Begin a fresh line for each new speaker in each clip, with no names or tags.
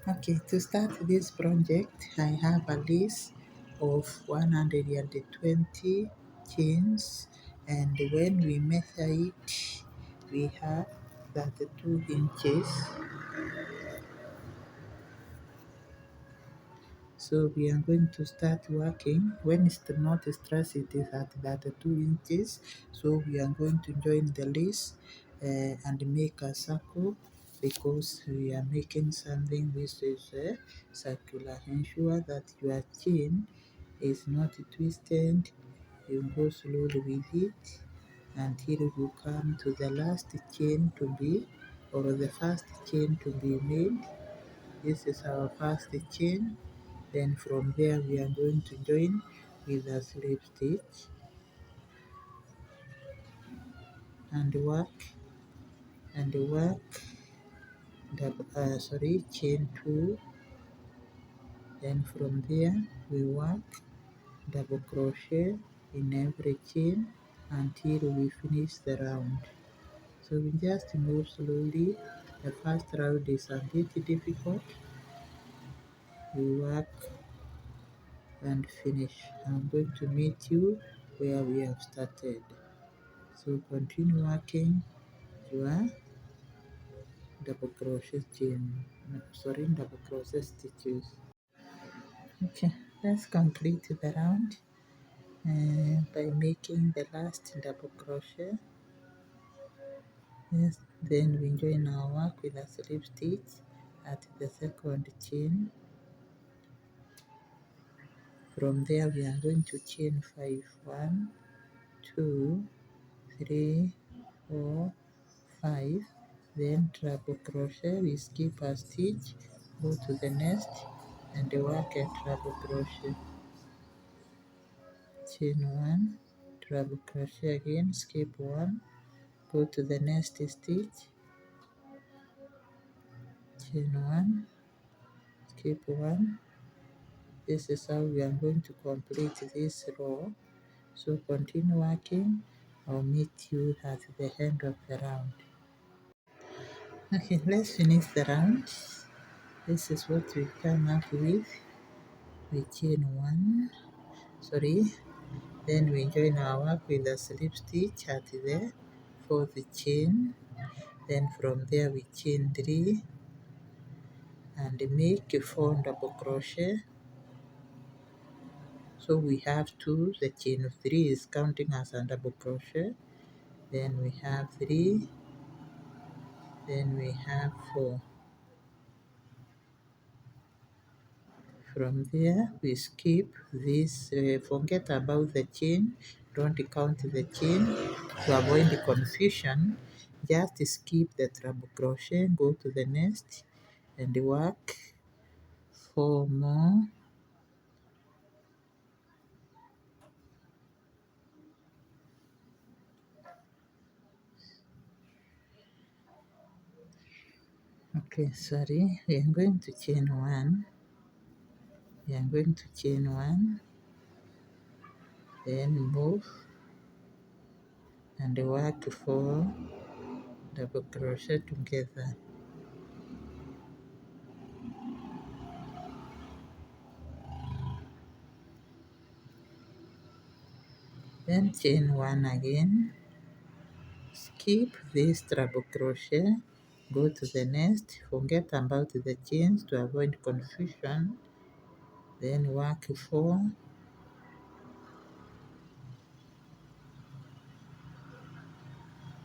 Okay, to start this project, I have a list of 120 chains, and when we measure it, we have 32 inches. So we are going to start working. When it's not stressed, it is at 32 inches. So we are going to join the list and make a circle because we are making something which is circular. Ensure that your chain is not twisted. You go slowly with it until you come to the last chain to be, or the first chain to be made. This is our first chain. Then from there we are going to join with a slip stitch and work chain 2. Then from there we work double crochet in every chain until we finish the round. So we just move slowly. The first round is a bit difficult. We work and finish. I'm going to meet you where we have started. So continue working your double crochet chain, double crochet stitches. Okay, let's complete the round by making the last double crochet. Yes, then we join our work with a slip stitch at the second chain. From there we are going to chain 5, 1, 2, 3, 4, 5. Then treble crochet, we skip a stitch, go to the next and work a treble crochet. Chain 1, treble crochet again, skip 1, go to the next stitch, chain 1, skip 1. This is how we are going to complete this row. So continue working. I'll meet you at the end of the round. Okay, let's finish the round. This is what we come up with. We chain 1, then we join our work with a slip stitch at the 4th chain. Then from there we chain 3 and make 4 double crochet. So we have 2, the chain of 3 is counting as a double crochet. Then we have 3, then we have 4. From there we skip this, forget about the chain, don't count the chain to avoid the confusion. Just skip the treble crochet, go to the next and work 4 more. Okay, we are going to chain 1. We are going to chain 1, then move and work 4 double crochet together. Then chain 1 again, skip this treble crochet, go to the next, forget about the chains to avoid confusion, then work 4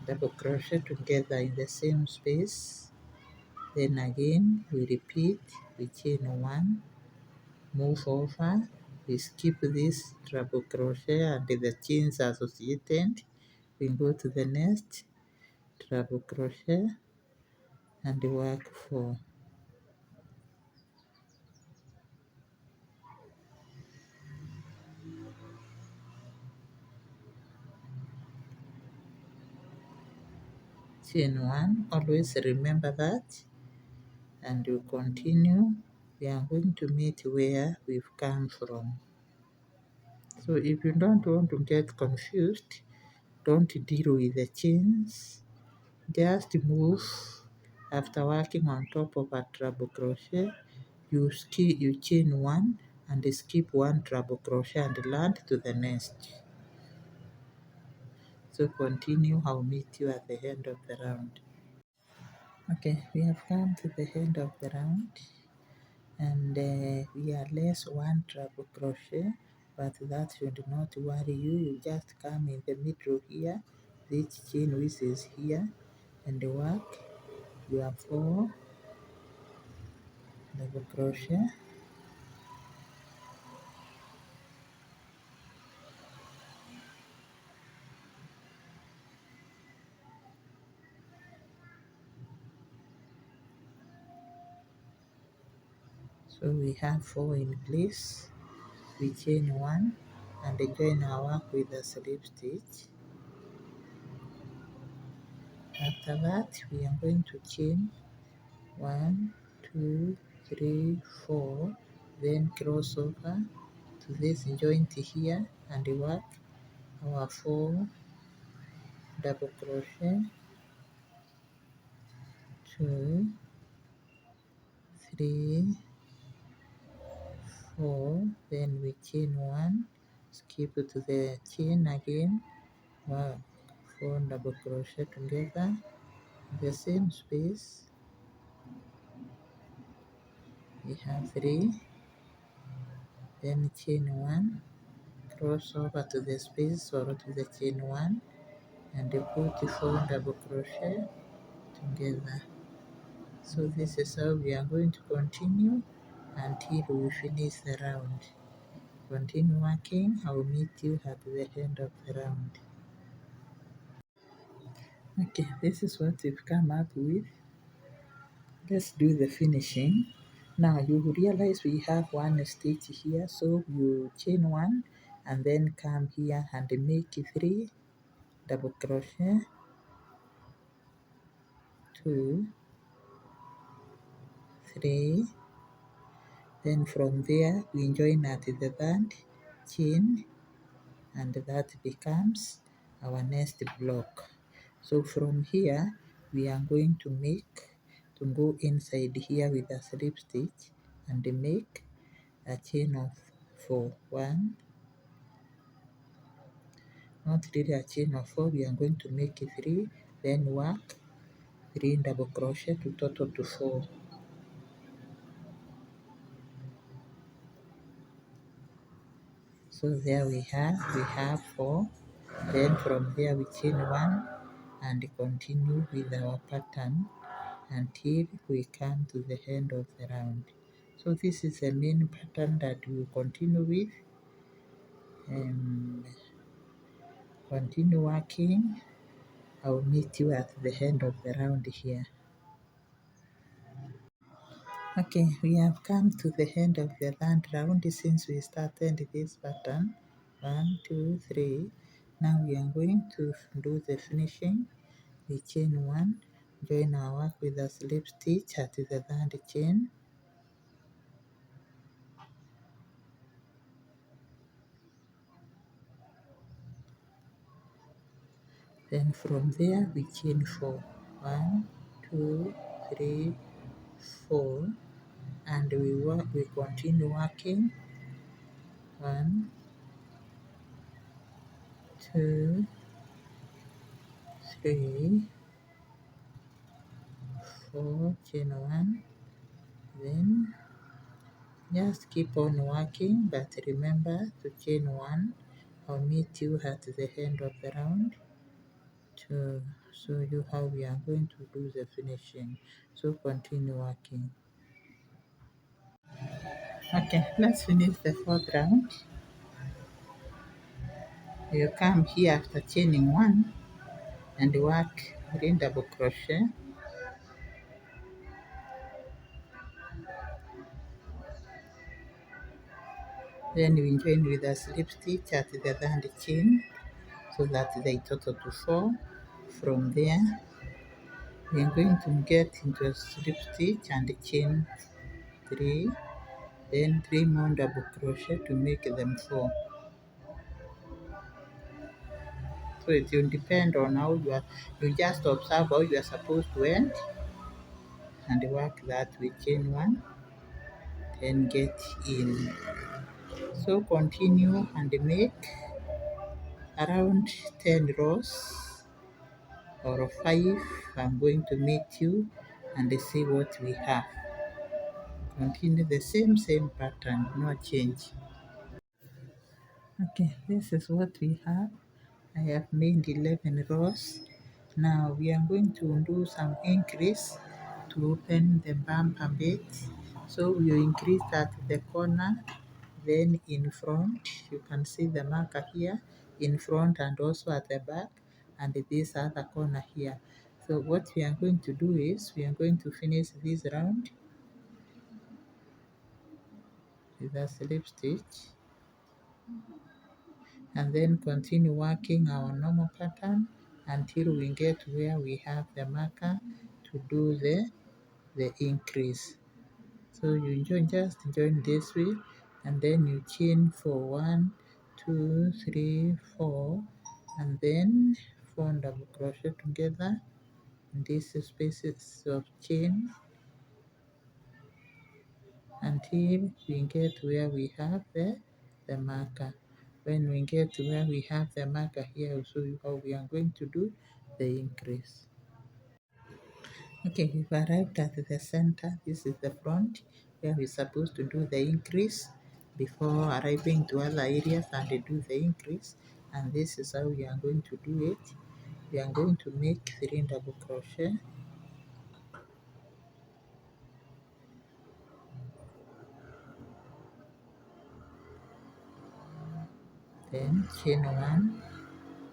double crochet together in the same space. Then again we repeat, we chain 1, move over, we skip this treble crochet and the chains associated, we go to the next treble crochet and work 4. Chain 1, always remember that, and you continue. We are going to meet where we've come from. So if you don't want to get confused, don't deal with the chains, just move after working on top of a treble crochet, you chain one and skip one treble crochet and land to the next. So continue, I'll meet you at the end of the round. Okay, we have come to the end of the round, and we are less one treble crochet, but that should not worry you. You just come in the middle here, this chain which is here, and work your 4 double crochet. So we have 4 in place. We chain one and join our work with a slip stitch. After that, we are going to chain 1, 2, 3, 4, then cross over to this joint here and work our 4 double crochet, 2, 3, 4, then we chain 1, skip to the chain again, work 4 double crochet together, the same space. We have 3, then chain 1, cross over to the space or to the chain 1 and put 4 double crochet together. So this is how we are going to continue until we finish the round. Continue working, I will meet you at the end of the round. Okay, this is what we've come up with. Let's do the finishing. Now you realize we have one stitch here, so you chain one and then come here and make 3 double crochet, 2, 3, then from there we join at the third chain and that becomes our next block. So from here we are going to go inside here with a slip stitch and make a chain of 4. 1, not really a chain of 4, we are going to make 3, then work 3 double crochet to total to 4. So there we have 4. Then from there we chain 1 and continue with our pattern until we come to the end of the round. So this is the main pattern that we will continue with. Continue working. I will meet you at the end of the round here. Okay, we have come to the end of the third round since we started this pattern. 1, 2, 3. Now we are going to do the finishing. We chain 1, join our work with a slip stitch at the third chain. Then from there we chain 4. 1, 2, 3, 4, and we continue working. 1, 2, 3, 4, chain 1, then just keep on working, but remember to chain 1. I'll meet you at the end of the round to show you how we are going to do the finishing. So continue working. Okay, let's finish the 4th round. You come here after chaining 1 and work 3 double crochet. Then we join with a slip stitch at the third chain so that they total to 4. From there we are going to get into a slip stitch and chain 3, then 3 more double crochet to make them 4. So it will depend on how you just observe how you are supposed to end and work that with chain 1, then get in. So continue and make around 10 rows or 5. I'm going to meet you and see what we have. Continue the same pattern, no change. Okay, this is what we have. I have made 11 rows. Now we are going to do some increase to open the bump a bit. So we increase at the corner, then in front. You can see the marker here in front and also at the back, and this other corner here. So what we are going to do is we are going to finish this round with a slip stitch and then continue working our normal pattern until we get where we have the marker to do the increase. So you just join this way and then you chain for 1, 2, 3, 4 and then 4 double crochet together in these spaces of chain until we get where we have the marker. When we get to where we have the marker here, I'll show you how we are going to do the increase. Okay, we've arrived at the center. This is the front where we're supposed to do the increase before arriving to other areas and do the increase. And this is how we are going to do it. We are going to make 3 double crochet, then chain 1,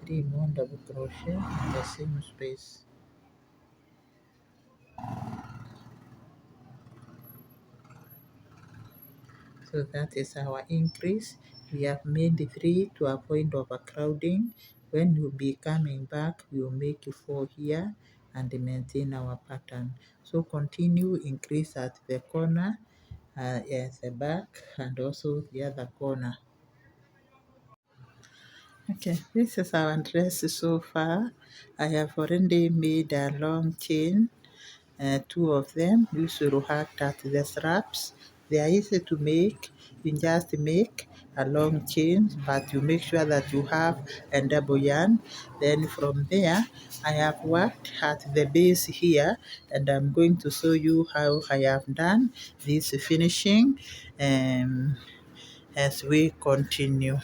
3 more double crochet in the same space. So that is our increase. We have made 3 to avoid overcrowding. When you'll be coming back, we will make 4 here and maintain our pattern. So continue increase at the corner, at the back and also the other corner. Okay, this is our dress so far. I have already made a long chain, 2 of them. You should have at the straps. They are easy to make. You just make a long chain, but you make sure that you have a double yarn. Then from there, I have worked at the base here, and I'm going to show you how I have done this finishing as we continue.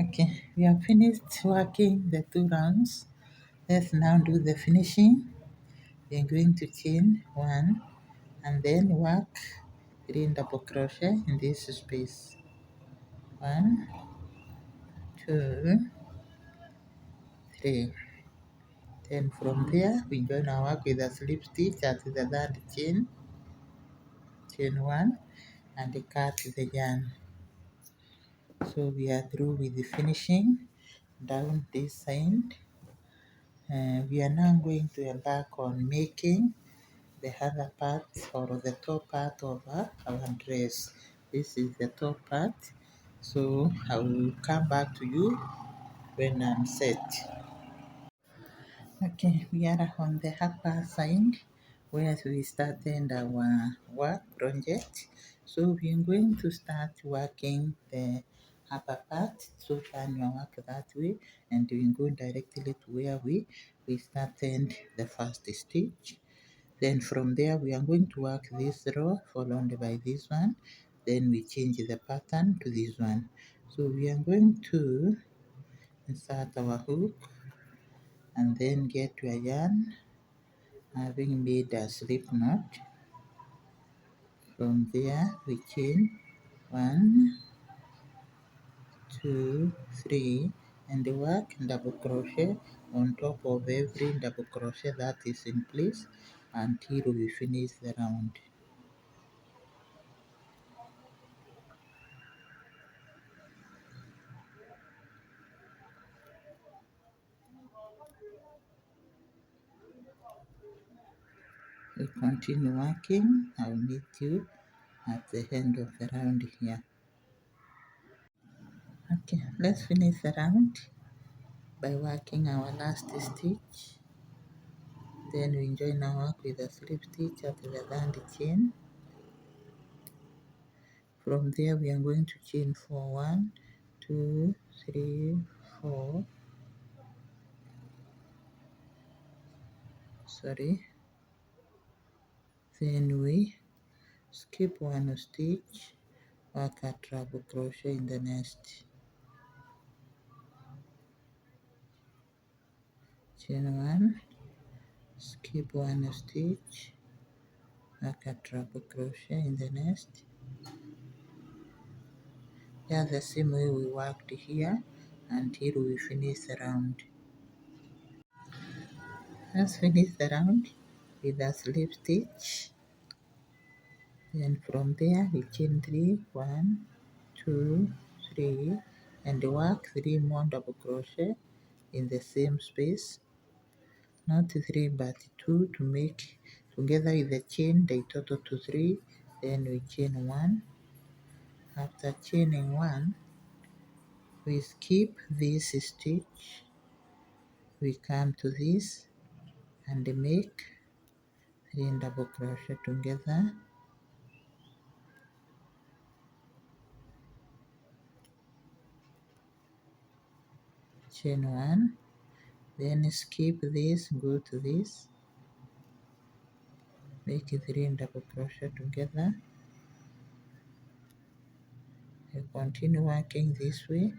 Okay, we have finished working the 2 rounds. Let's now do the finishing. We are going to chain 1 and then work 3 double crochet in this space. 1, 2, 3. Then from there we join our work with a slip stitch at the third chain, chain 1 and cut the yarn. So we are through with the finishing down this side. We are now going to embark on making the other part or the top part of our dress. This is the top part. So I will come back to you when I'm set. Okay, we are on the upper side where we started our work project. So we are going to start working the upper part. So turn your work that way and we go directly to where we started the first stitch. Then from there we are going to work this row followed by this one. Then we change the pattern to this one. So we are going to insert our hook and then get to a yarn having made a slip knot. From there we chain 1, 2, 3 and work double crochet on top of every double crochet that is in place until we finish the round. We continue working. I'll meet you at the end of the round here. Okay, let's finish the round by working our last stitch. Then we join our work with a slip stitch at the third chain. From there we are going to chain 4, 1, 2, 3, 4, sorry, then we skip one stitch, work a treble crochet in the next, chain 1, skip one stitch, work a treble crochet in the next. Yeah, the same way we worked here until we finish the round. Let's finish the round with a slip stitch. Then from there we chain 3, 1, 2, 3, and work 3 more double crochet in the same space. Not 3 but 2 to make together with the chain they total to 3. Then we chain 1. After chaining 1, we skip this stitch. We come to this and make 3 double crochet together, chain 1, then skip this, go to this, make 3 double crochet together. You continue working this way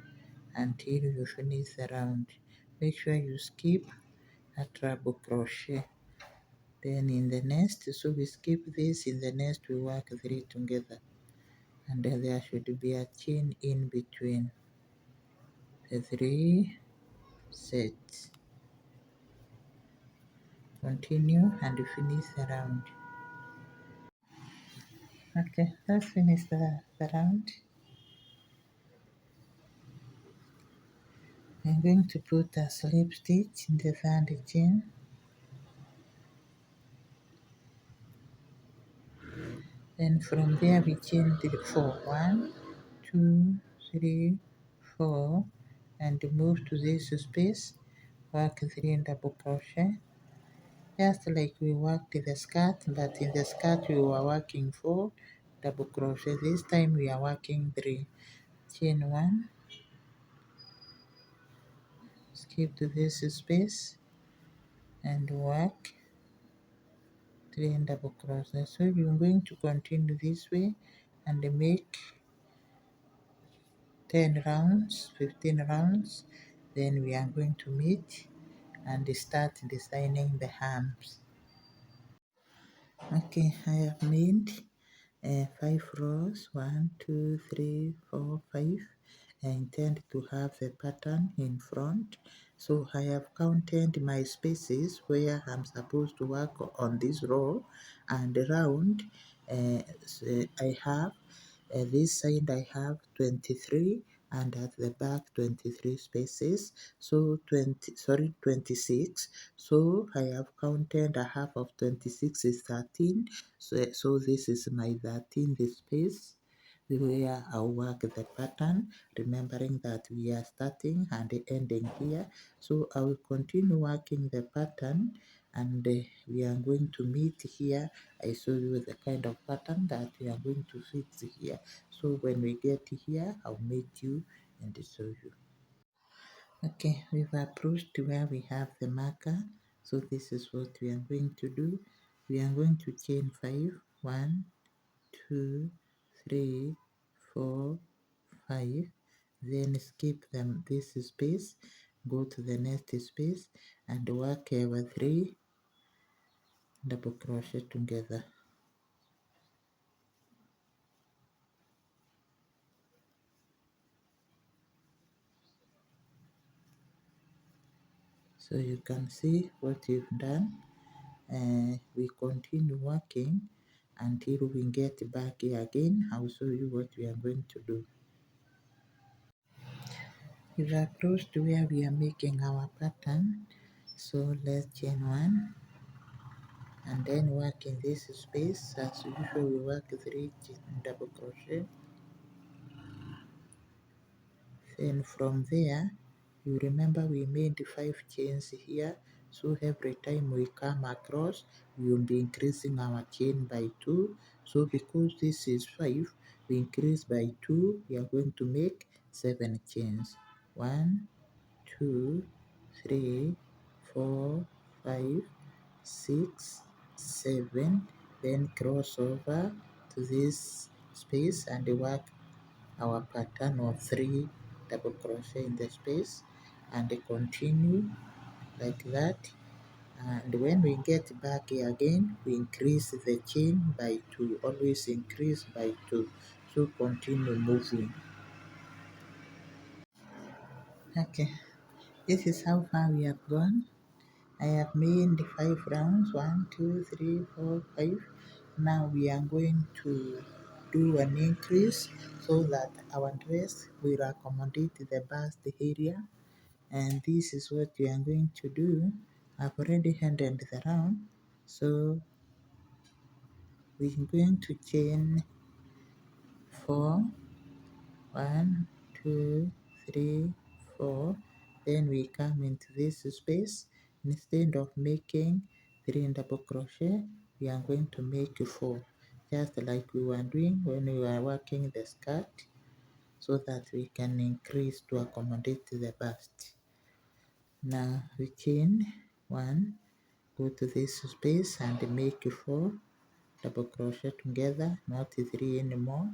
until you finish the round. Make sure you skip a treble crochet. Then in the next, so we skip this, in the next we work 3 together, and then there should be a chain in between the 3 sets. Continue and finish the round. Okay, let's finish the round. I'm going to put a slip stitch in the third chain. Then from there we chain 3, 4, 1, 2, 3, 4, and move to this space, work 3 double crochet, just like we worked the skirt, but in the skirt we were working 4 double crochet. This time we are working 3. Chain 1, skip to this space and work 3 double crochet. So you're going to continue this way and make 10 rounds, 15 rounds. Then we are going to meet and start designing the arms. Okay, I have made 5 rows, 1, 2, 3, 4, 5. I intend to have a pattern in front, so I have counted my spaces where I'm supposed to work on this row, and around I have this side I have 23, and at the back 23 spaces, so 26. So I have counted a half of 26 is 13, so this is my 13th space where I'll work the pattern, remembering that we are starting and ending here. So I will continue working the pattern, and we are going to meet here. I show you the kind of pattern that we are going to fix here. So when we get here, I'll meet you and show you. Okay, we've approached where we have the marker. So this is what we are going to do. We are going to chain 5, 1, 2, 3, 4, 5. Then skip them this space, go to the next space and work over 3 double crochet together. So you can see what we've done. We continue working until we get back here again. I'll show you what we are going to do. We've approached where we are making our pattern. So let's chain 1 and then work in this space. As usual, we work 3 double crochet. Then from there, you remember we made 5 chains here, so every time we come across we will be increasing our chain by 2. So because this is 5, we increase by 2, we are going to make 7 chains. 1, 2, 3, 4, 5, 6, 7. Then cross over to this space and work our pattern of 3 double crochet in the space and continue like that. And when we get back here again, we increase the chain by 2, always increase by 2, so continue moving. Okay, this is how far we have gone. I have made 5 rounds, 1, 2, 3, 4, 5. Now we are going to do an increase so that our dress will accommodate the bust area, and this is what we are going to do. I've already ended the round, so we're going to chain 4, 1, 2, 3, 4. Then we come into this space. Instead of making 3 double crochet, we are going to make 4, just like we were doing when we were working the skirt, so that we can increase to accommodate the bust. Now we chain 1, go to this space and make 4 double crochet together, not 3 anymore.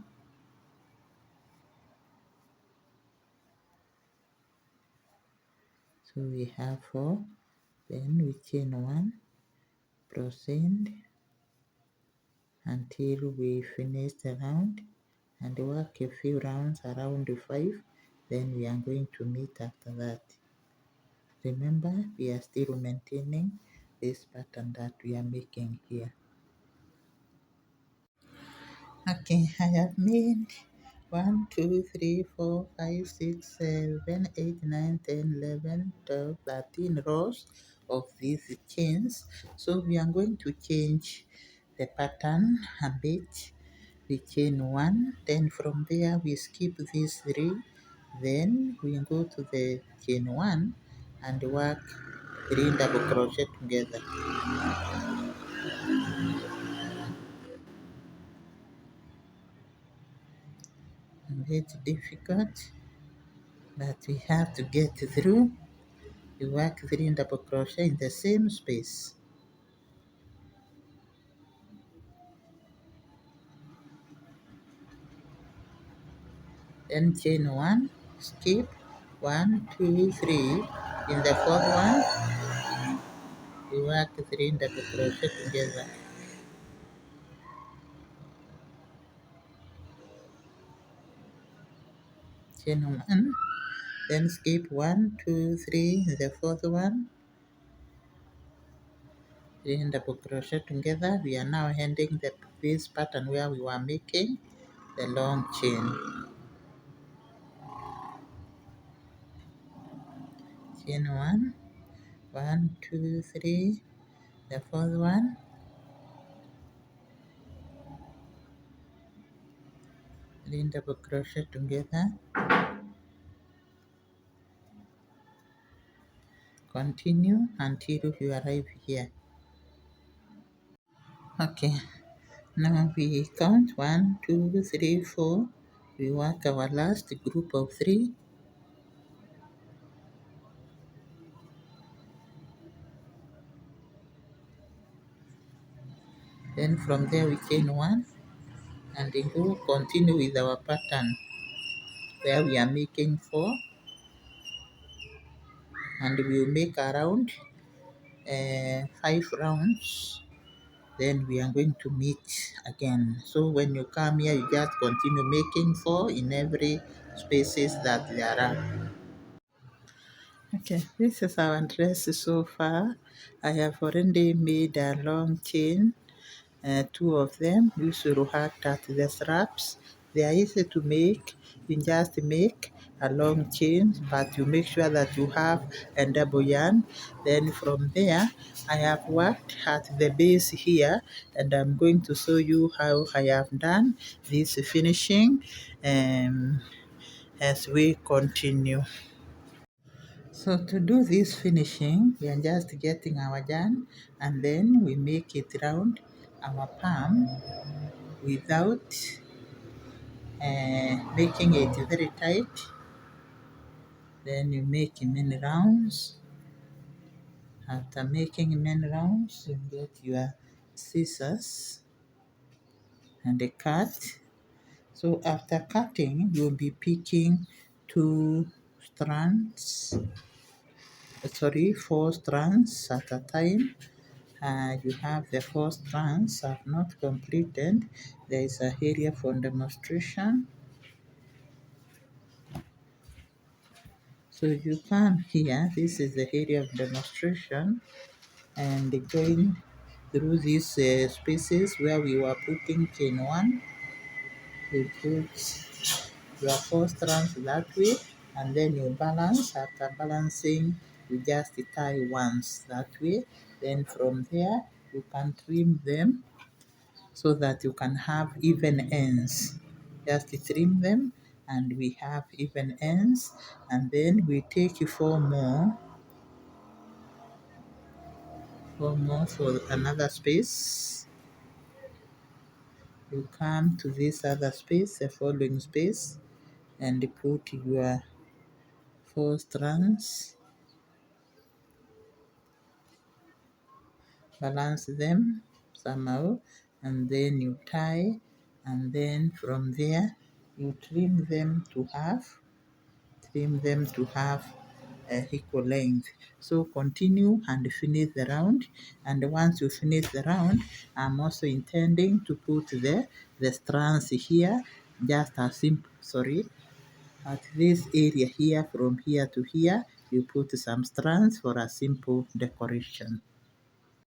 So we have 4, then we chain 1, proceed until we finish the round and work a few rounds around 5, then we are going to meet after that. Remember, we are still maintaining this pattern that we are making here. Okay, I have made 1, 2, 3, 4, 5, 6, 7, 8, 9, 10, 11, 12, 13 rows of these chains. So we are going to change the pattern a bit. We chain 1, then from there we skip these 3, then we go to the chain 1 and work 3 double crochet together. And it's difficult, but we have to get through. We work 3 double crochet in the same space. Then chain 1, skip 1, 2, 3. In the fourth one, we work 3 double crochet together. Chain 1, then skip 1, 2, 3. In the fourth one, 3 double crochet together. We are now ending this pattern where we were making the long chain. Chain 1, 1, 2, 3. The fourth one, 3 double crochet together. Continue until you arrive here. Okay, now we count 1, 2, 3, 4. We work our last group of 3. Then from there we chain 1 and then go continue with our pattern where we are making 4, and we will make around 5 rounds. Then we are going to meet again. So when you come here, you just continue making 4 in every spaces that there are. Okay, this is our dress so far. I have already made a long chain, 2 of them. You should have at the straps. They are easy to make. You just make a long chain, but you make sure that you have a double yarn. Then from there, I have worked at the base here, and I'm going to show you how I have done this finishing as we continue. So to do this finishing, we are just getting our yarn and then we make it round our palm without making it very tight. Then you make many rounds. After making many rounds, you get your scissors and the cut. So after cutting, you'll be picking two strands, four strands at a time. You have the four strands are not completed. There is a area for demonstration. So you come here, this is the area of demonstration, and going through these spaces where we were putting chain one, you put your four strands that way, and then you balance. After balancing, you just tie once that way. Then from there, you can trim them so that you can have even ends. Just trim them, and we have even ends. And then we take four more for another space. You come to this other space, the following space, and put your four strands, balance them somehow, and then you tie, and then from there you trim them to half equal length. So continue and finish the round. And once you finish the round, I'm also intending to put the strands here, just as simple, at this area here, from here to here, you put some strands for a simple decoration.